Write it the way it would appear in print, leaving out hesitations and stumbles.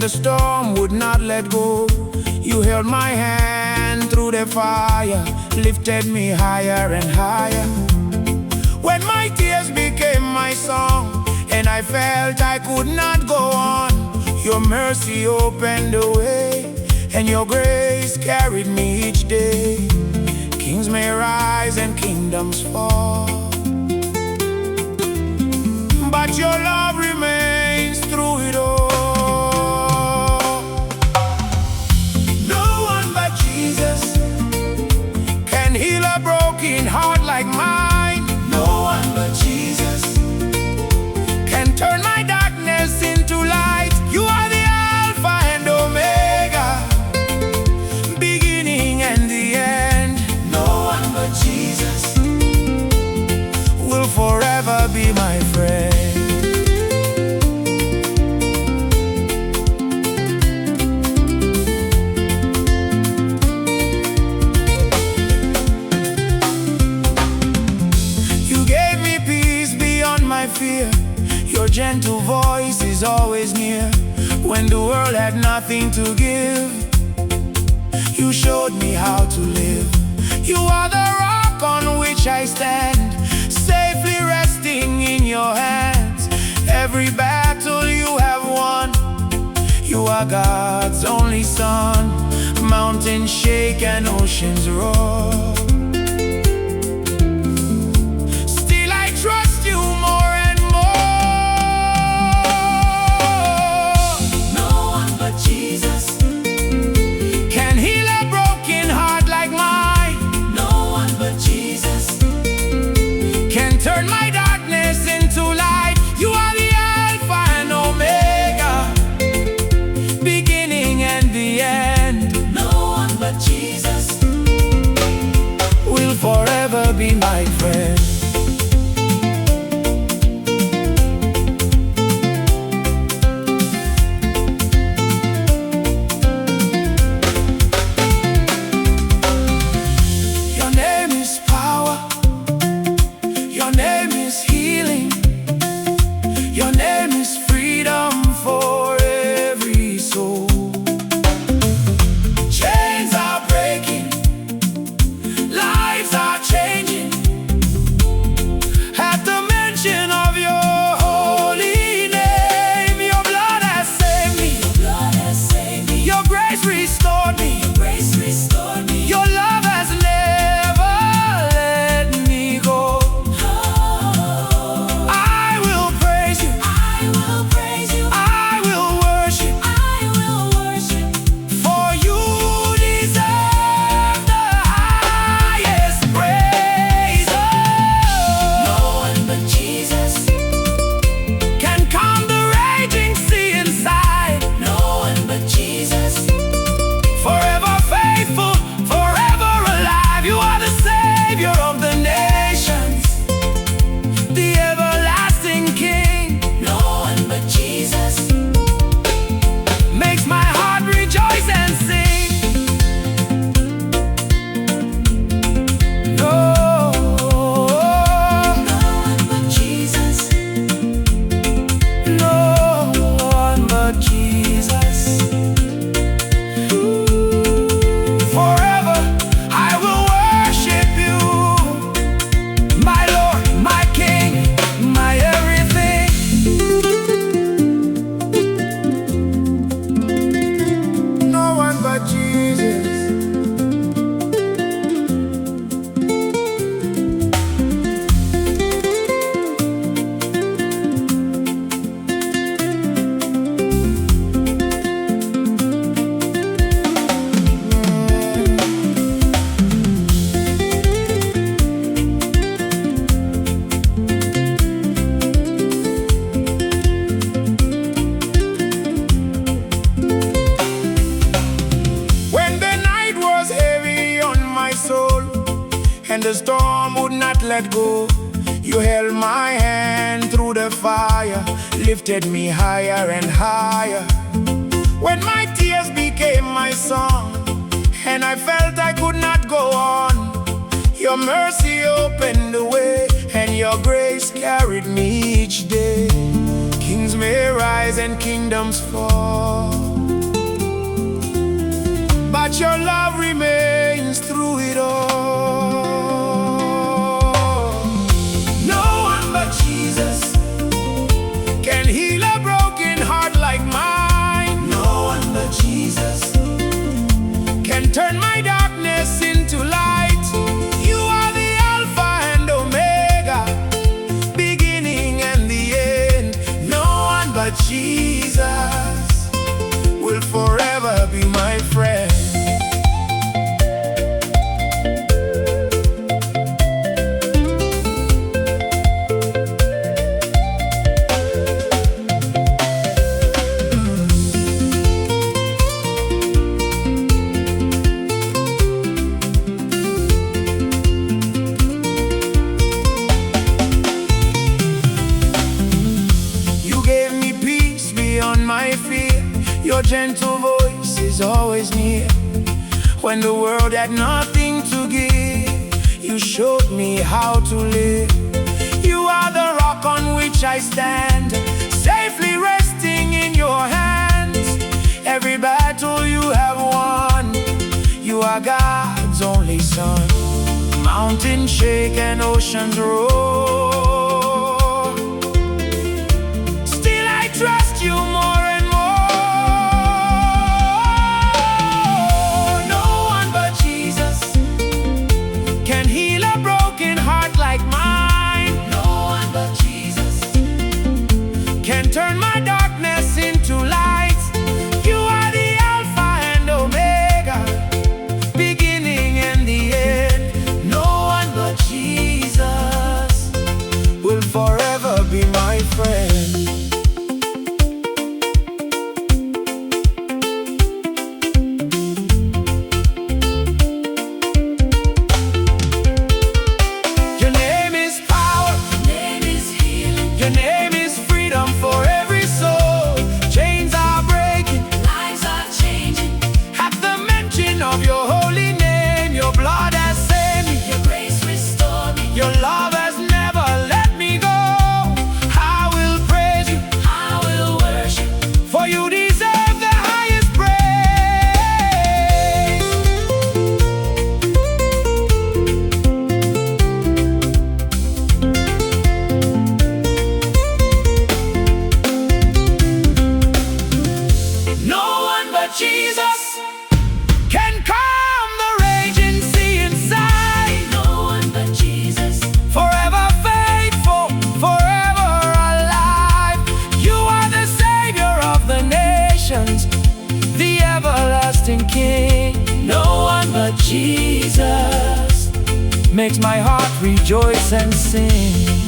the storm would not let go. You held my hand through the fire, lifted me higher and higher. When my tears became my song, and I felt I could not go on, your mercy opened the way, and your grace carried me each day. Kings may rise and kingdoms fall, but your love remains through it all. No one but Jesus can heal a broken heart like mine. No one but Jesus can turn my darkness into light. You are the Alpha and Omega, beginning and the end. No one but Jesus will forever be my friend. Fear, your gentle voice is always near. When the world had nothing to give, you showed me how to live. You are the rock on which I stand, safely resting in your hands. Every battle you have won, you are God's only son. Mountains shake and oceans roar, still I trust you more. Turn my darkness into light. You are the Alpha and Omega, beginning and the end. No one but Jesus will forever be my friend. And the storm would not let go. You held my hand through the fire, lifted me higher and higher. When my tears became my song, and I felt I could not go on, your mercy opened the way, and your grace carried me each day. Kings may rise and kingdoms fall, but your love remains through it all. No one but Jesus can heal a broken heart like mine. No one but Jesus can turn my darkness into light. You are the Alpha and Omega, beginning and the end. No one but Jesus will forever be my friend. My fear, your gentle voice is always near. When the world had nothing to give, you showed me how to live. You are the rock on which I stand, safely resting in your hands. Every battle you have won, you are God's only son. Mountains shake and oceans roar, still I trust you more. Turn my darkness into light. You are the Alpha and Omega, beginning and the end. No one but Jesus will forever be my friend. Your name is power, your name is healing, your name is freedom for every soul. Chains are breaking, lives are changing. At the mention of your holy name, your blood has saved me, your grace restored me, your love has never let me go. I will praise you, I will worship, for you deserve the highest Jesus can calm the raging sea inside. No one but Jesus, forever faithful, forever alive. You are the Savior of the nations, the everlasting King. No one but Jesus makes my heart rejoice and sing.